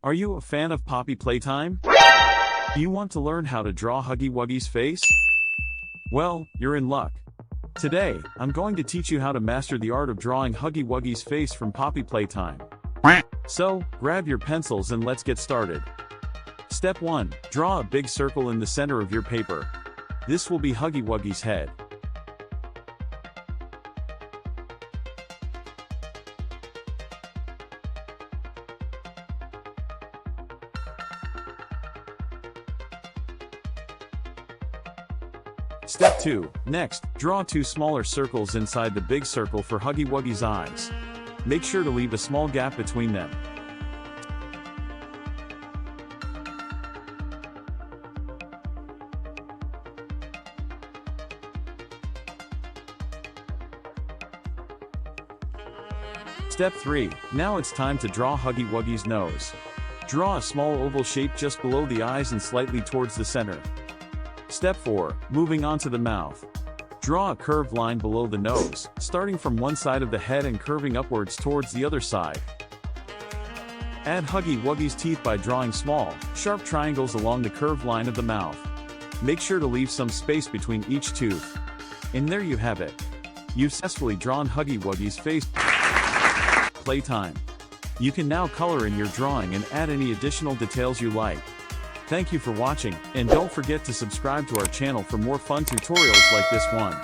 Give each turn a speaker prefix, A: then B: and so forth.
A: Are you a fan of Poppy Playtime? Do you want to learn how to draw Huggy Wuggy's face? Well, you're in luck. Today, I'm going to teach you how to master the art of drawing Huggy Wuggy's face from Poppy Playtime. So, grab your pencils and let's get started. Step 1. Draw a big circle in the center of your paper. This will be Huggy Wuggy's head. Step 2. Next, draw 2 smaller circles inside the big circle for Huggy Wuggy's eyes. Make sure to leave a small gap between them. Step 3. Now it's time to draw Huggy Wuggy's nose. Draw a small oval shape just below the eyes and slightly towards the center. Step 4. Moving on to the mouth. Draw a curved line below the nose, starting from one side of the head and curving upwards towards the other side. Add Huggy Wuggy's teeth by drawing small, sharp triangles along the curved line of the mouth. Make sure to leave some space between each tooth. And there you have it. You've successfully drawn Huggy Wuggy's face. Playtime. You can now color in your drawing and add any additional details you like. Thank you for watching, and don't forget to subscribe to our channel for more fun tutorials like this one.